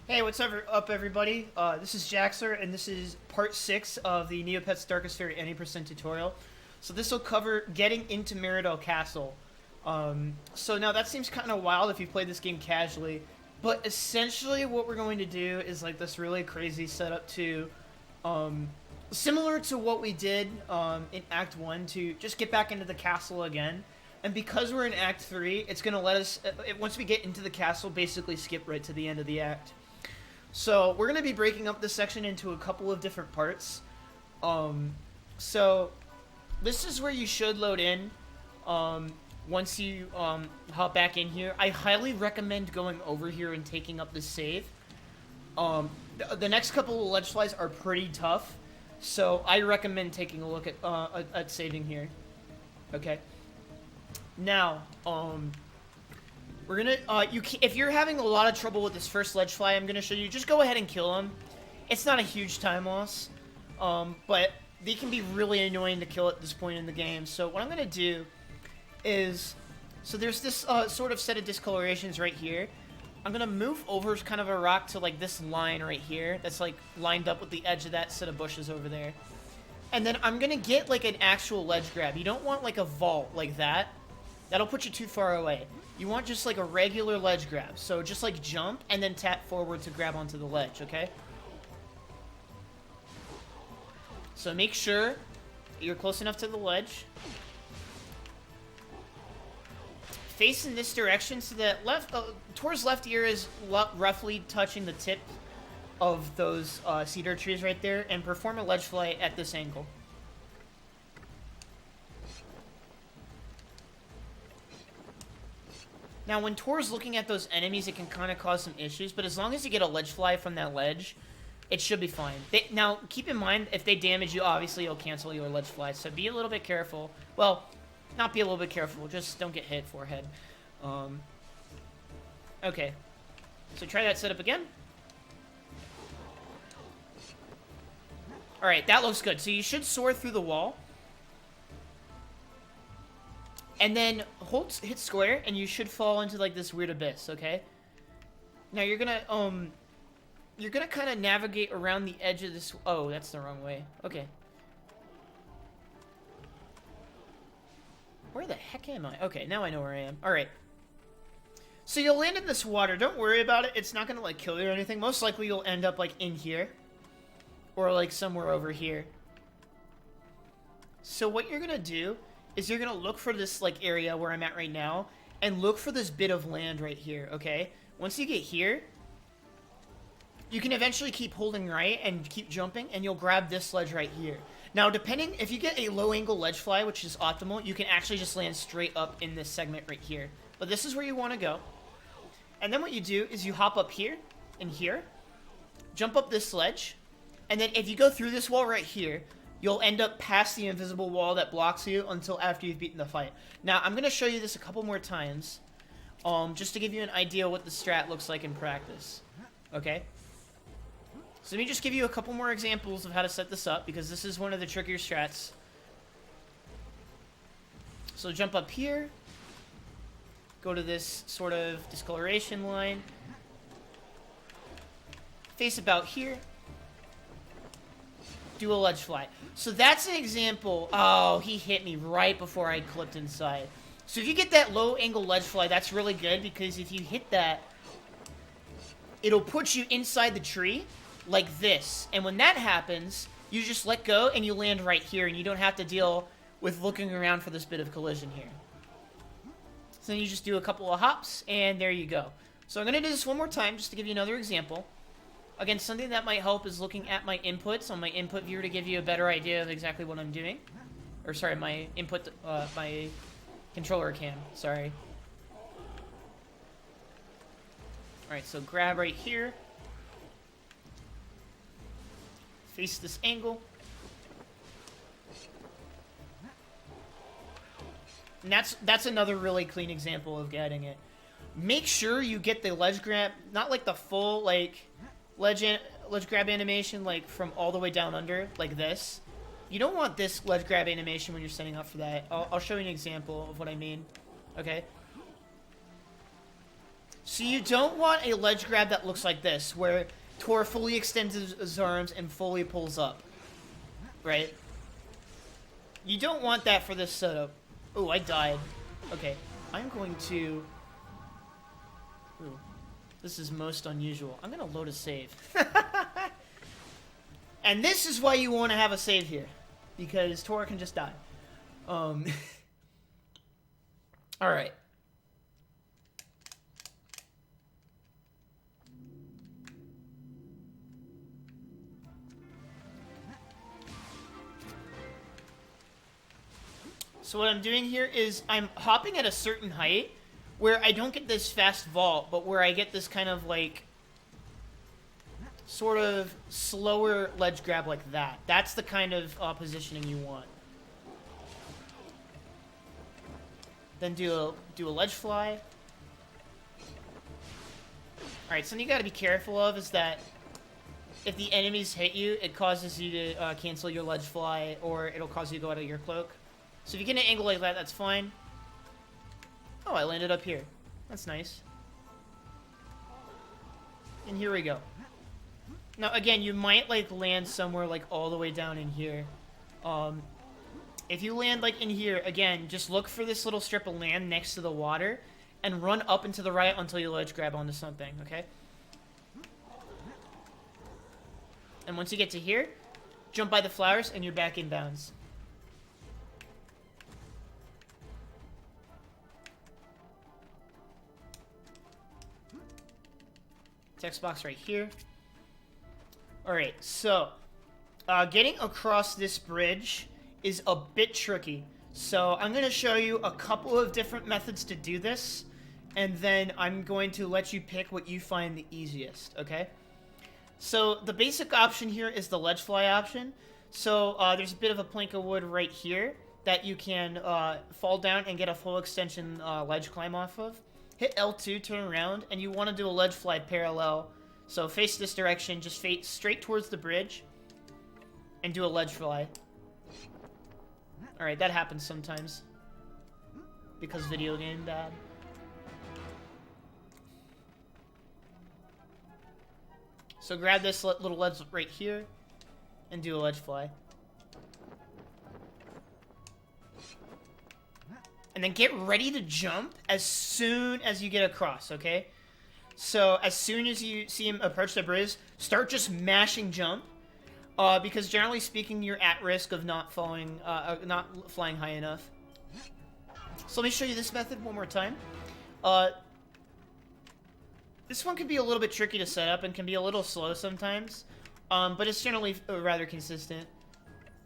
Hey, what's up, everybody? This is Jaxer, and this is part 6 of the Neopets Darkest Faerie any percent tutorial. So this will cover getting into Meridel Castle. So now that seems kind of wild if you played this game casually, but essentially what we're going to do is like this really crazy setup to, similar to what we did in Act 1 to just get back into the castle again. And because we're in Act 3, it's going to let us, once we get into the castle, basically skip right to the end of the act. So we're going to be breaking up this section into a couple of different parts. So this is where you should load in once you hop back in here. I highly recommend going over here and taking up the save. The next couple of ledge flies are pretty tough, so I recommend taking a look at saving here. Okay. Now, we're gonna, if you're having a lot of trouble with this first ledge fly I'm gonna show you, just go ahead and kill him. It's not a huge time loss, but they can be really annoying to kill at this point in the game. So what I'm gonna do is, so there's this sort of set of discolorations right here. I'm gonna move over kind of a rock to like this line right here that's like lined up with the edge of that set of bushes over there. And then I'm gonna get like an actual ledge grab. You don't want like a vault like that. That'll put you too far away. You want just like a regular ledge grab. So just like jump and then tap forward to grab onto the ledge, okay? So make sure you're close enough to the ledge. Face in this direction so that towards left ear is roughly touching the tip of those cedar trees right there, and perform a ledge fly at this angle. Now, when Tor's looking at those enemies, it can kind of cause some issues, but as long as you get a ledge fly from that ledge, it should be fine. Now, keep in mind, if they damage you, obviously you'll cancel your ledge fly, so be a little bit careful. Well, not be a little bit careful, just don't get hit forehead. Okay. So try that setup again. Alright, that looks good. So you should soar through the wall. And then hit square, and you should fall into like this weird abyss, okay? Now you're gonna kind of navigate around the edge of this. Oh, that's the wrong way. Okay. Where the heck am I? Okay, now I know where I am. All right. So you'll land in this water. Don't worry about it. It's not gonna like kill you or anything. Most likely you'll end up like in here, or like somewhere over here. So what you're gonna do is you're gonna look for this like area where I'm at right now, and look for this bit of land right here, okay? Once you get here, you can eventually keep holding right and keep jumping, and you'll grab this ledge right here. Now, depending, if you get a low angle ledge fly, which is optimal, you can actually just land straight up in this segment right here. But this is where you wanna go. And then what you do is you hop up here, and here, jump up this ledge, and then if you go through this wall right here, you'll end up past the invisible wall that blocks you until after you've beaten the fight. Now, I'm going to show you this a couple more times, just to give you an idea what the strat looks like in practice. Okay? So let me just give you a couple more examples of how to set this up, because this is one of the trickier strats. So jump up here, go to this sort of discoloration line, face about here, do a ledge fly. So that's an example. Oh, he hit me right before I clipped inside. So if you get that low angle ledge fly, that's really good, because if you hit that, it'll put you inside the tree like this. And when that happens, you just let go and you land right here, and you don't have to deal with looking around for this bit of collision here. So then you just do a couple of hops, and there you go. So I'm going to do this one more time just to give you another example. Again, something that might help is looking at my inputs on my input viewer to give you a better idea of exactly what I'm doing. Or, sorry, my input, my controller cam, sorry. Alright, so grab right here. Face this angle. And that's another really clean example of getting it. Make sure you get the ledge grab, not like the full, like, ledge grab animation, like, from all the way down under, like this. You don't want this ledge grab animation when you're setting up for that. I'll show you an example of what I mean. Okay? So you don't want a ledge grab that looks like this, where Tor fully extends his arms and fully pulls up. Right? You don't want that for this setup. Oh, I died. Okay, I'm going to... Ooh, this is most unusual. I'm going to load a save. And this is why you want to have a save here. Because Tor can just die. Alright. So what I'm doing here is I'm hopping at a certain height where I don't get this fast vault, but where I get this kind of like sort of slower ledge grab like that. That's the kind of positioning you want. Then do a ledge fly. Alright, something you gotta be careful of is that if the enemies hit you, it causes you to cancel your ledge fly, or it'll cause you to go out of your cloak. So if you get an angle like that, that's fine. Oh, I landed up here. That's nice. And here we go. Now, again, you might, like, land somewhere, like, all the way down in here. If you land, like, in here, again, just look for this little strip of land next to the water and run up and to the right until you ledge grab onto something, okay? And once you get to here, jump by the flowers and you're back in bounds. Text box right here. Alright, so getting across this bridge is a bit tricky. So I'm going to show you a couple of different methods to do this, and then I'm going to let you pick what you find the easiest, okay? So the basic option here is the ledge fly option. So there's a bit of a plank of wood right here that you can fall down and get a full extension ledge climb off of. Hit L2, turn around, and you want to do a ledge fly parallel. So face this direction, just face straight towards the bridge, and do a ledge fly. Alright, that happens sometimes. Because video game bad. So grab this little ledge right here, and do a ledge fly. And then get ready to jump as soon as you get across, okay? So as soon as you see him approach the bridge, start just mashing jump. Because generally speaking, you're at risk of not falling, not flying high enough. So let me show you this method one more time. This one can be a little bit tricky to set up and can be a little slow sometimes. But it's generally rather consistent.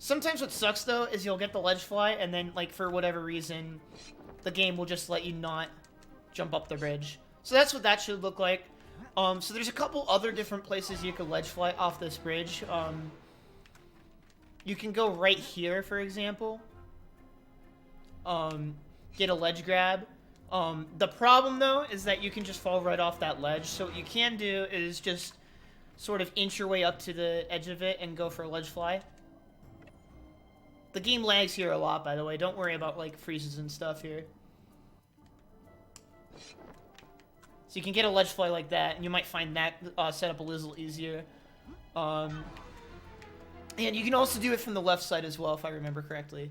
Sometimes what sucks, though, is you'll get the ledge fly, and then, like, for whatever reason, the game will just let you not jump up the bridge. So that's what that should look like. So there's a couple other different places you could ledge fly off this bridge. You can go right here, for example. Get a ledge grab. The problem, though, is that you can just fall right off that ledge. So what you can do is just sort of inch your way up to the edge of it and go for a ledge fly. The game lags here a lot, by the way. Don't worry about, like, freezes and stuff here. So you can get a ledge fly like that, and you might find that setup a little easier. And you can also do it from the left side as well, if I remember correctly.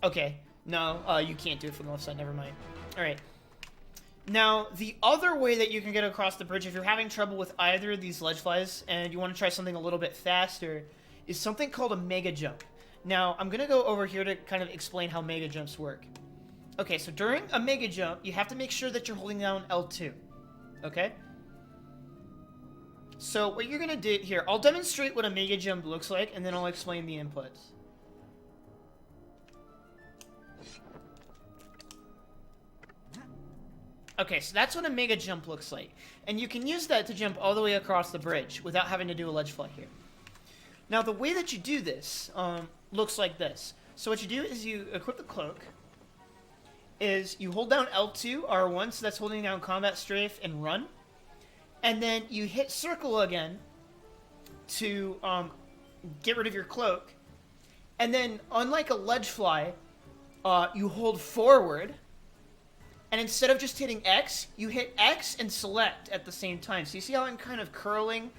Okay. No, you can't do it from the left side. Never mind. Alright. Now, the other way that you can get across the bridge, if you're having trouble with either of these ledge flies, and you want to try something a little bit faster, is something called a mega jump. Now, I'm going to go over here to kind of explain how mega jumps work. Okay, so during a mega jump, you have to make sure that you're holding down L2. Okay? So, what you're going to do here, I'll demonstrate what a mega jump looks like, and then I'll explain the inputs. Okay, so that's what a mega jump looks like. And you can use that to jump all the way across the bridge without having to do a ledge fly here. Now, the way that you do this looks like this. So what you do is you equip the cloak, is you hold down L2, R1, so that's holding down combat strafe and run, and then you hit circle again to get rid of your cloak, and then, unlike a ledge fly, you hold forward, and instead of just hitting X, you hit X and select at the same time. So you see how I'm kind of curling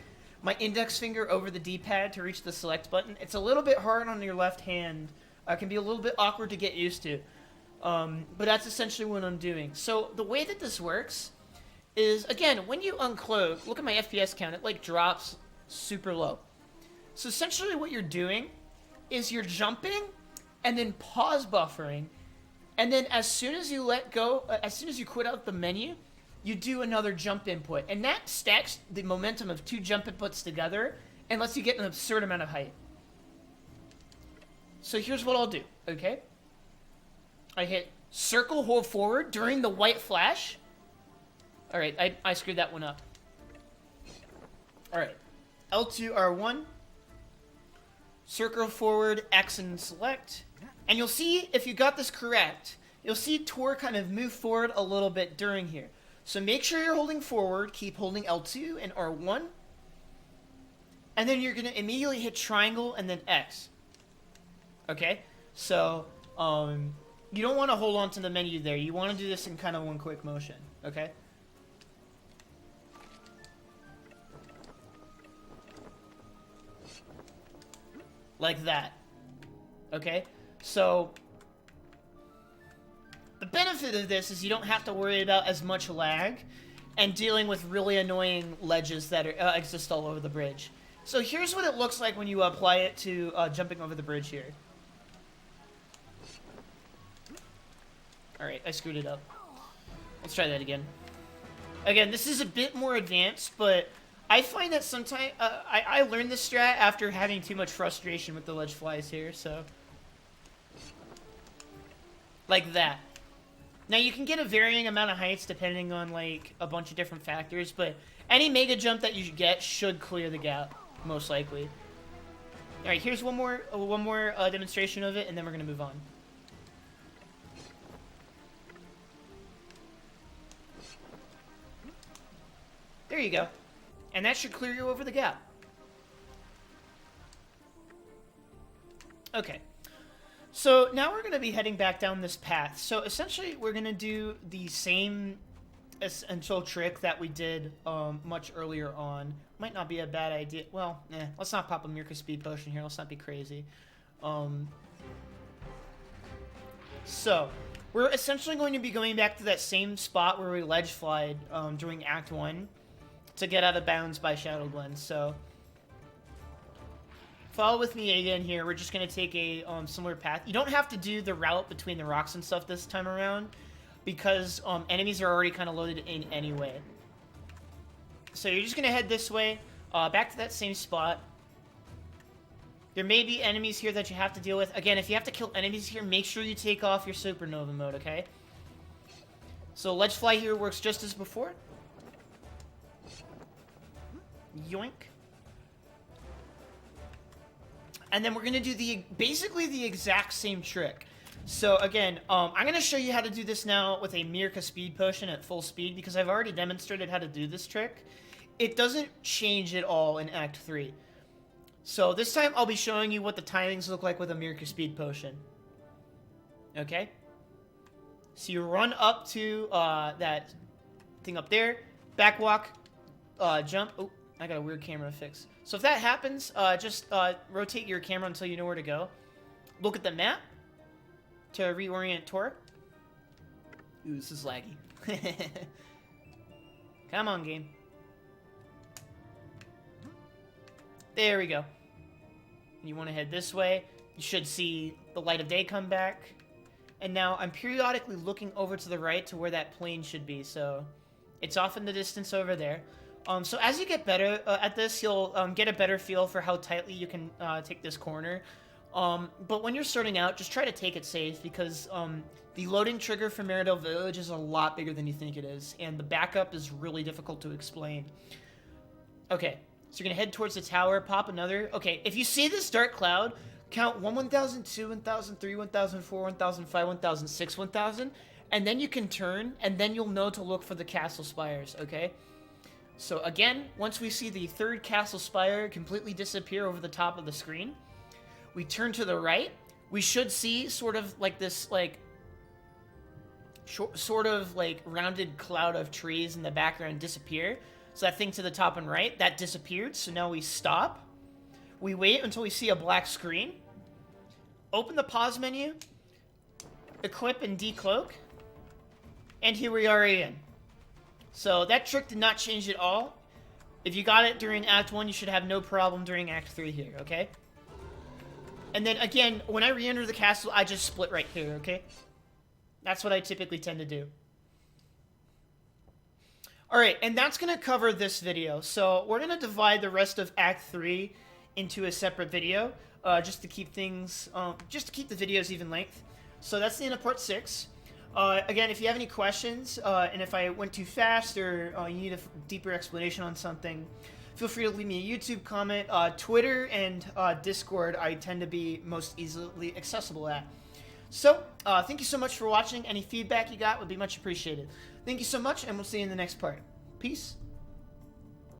my index finger over the D-pad to reach the select button? It's a little bit hard on your left hand. It can be a little bit awkward to get used to. But that's essentially what I'm doing. So the way that this works is, again, when you uncloak, look at my FPS count, it like drops super low. So essentially what you're doing is you're jumping and then pause buffering, and then as soon as you let go, as soon as you quit out the menu, you do another jump input, and that stacks the momentum of 2 jump inputs together and lets you get an absurd amount of height. So here's what I'll do, okay? I hit circle, hold forward during the white flash. Alright, I screwed that one up. Alright, L2, R1, circle forward, X and select. And you'll see, if you got this correct, you'll see Tor kind of move forward a little bit during here. So make sure you're holding forward, keep holding L2 and R1. And then you're going to immediately hit triangle and then X. Okay? So, you don't want to hold on to the menu there. You want to do this in kind of one quick motion. Okay? Like that. Okay? So, the benefit of this is you don't have to worry about as much lag and dealing with really annoying ledges that are, exist all over the bridge. So here's what it looks like when you apply it to jumping over the bridge here. Alright, I screwed it up. Let's try that again. Again, this is a bit more advanced, but I find that sometimes... I learned this strat after having too much frustration with the ledge flies here, so... Like that. Now, you can get a varying amount of heights depending on, like, a bunch of different factors, but any mega jump that you get should clear the gap, most likely. Alright, here's one more demonstration of it, and then we're going to move on. There you go. And that should clear you over the gap. Okay. So now we're going to be heading back down this path. So essentially, we're going to do the same essential trick that we did much earlier on. Might not be a bad idea. Well, let's not pop a Mirka speed potion here. Let's not be crazy. So we're essentially going to be going back to that same spot where we ledge flied during Act 1 to get out of bounds by Shadow Glen. So follow with me again here. We're just going to take a similar path. You don't have to do the route between the rocks and stuff this time around because enemies are already kind of loaded in anyway. So you're just going to head this way, back to that same spot. There may be enemies here that you have to deal with. Again, if you have to kill enemies here, make sure you take off your supernova mode, okay? So ledge fly here works just as before. Yoink. And then we're going to do basically the exact same trick. So again, I'm going to show you how to do this now with a Mirka speed potion at full speed because I've already demonstrated how to do this trick. It doesn't change at all in Act 3. So this time I'll be showing you what the timings look like with a Mirka speed potion. Okay? So you run up to that thing up there, back walk, jump. Oh, I got a weird camera fix. So if that happens, just rotate your camera until you know where to go. Look at the map to reorient Tor. Ooh, this is laggy. Come on, game. There we go. You want to head this way. You should see the light of day come back. And now I'm periodically looking over to the right to where that plane should be. So it's off in the distance over there. So as you get better at this, you'll get a better feel for how tightly you can take this corner. But when you're starting out, just try to take it safe because the loading trigger for Meridale Village is a lot bigger than you think it is. And the backup is really difficult to explain. Okay, so you're going to head towards the tower, pop another. Okay, if you see this dark cloud, count 1, 1,000, 2, 1,000, 3, 1,000, 4, 1,000, 5, 1,000, 6, 1,000. And then you can turn, and then you'll know to look for the castle spires, okay? So again, once we see the third castle spire completely disappear over the top of the screen, we turn to the right. We should see sort of like this, like, sort of like rounded cloud of trees in the background disappear. So that thing to the top and right, that disappeared. So now we stop. We wait until we see a black screen. Open the pause menu. Equip and decloak. And here we are again. So that trick did not change at all. If you got it during Act 1, you should have no problem during Act 3 here, okay? And then again, when I re-enter the castle, I just split right here, okay? That's what I typically tend to do. Alright, and that's going to cover this video. So we're going to divide the rest of Act 3 into a separate video, just to keep things, just to keep the videos even length. So that's the end of Part 6. Again, if you have any questions, and if I went too fast or you need a deeper explanation on something, feel free to leave me a YouTube comment. Twitter and Discord I tend to be most easily accessible at. So, thank you so much for watching. Any feedback you got would be much appreciated. Thank you so much, and we'll see you in the next part. Peace.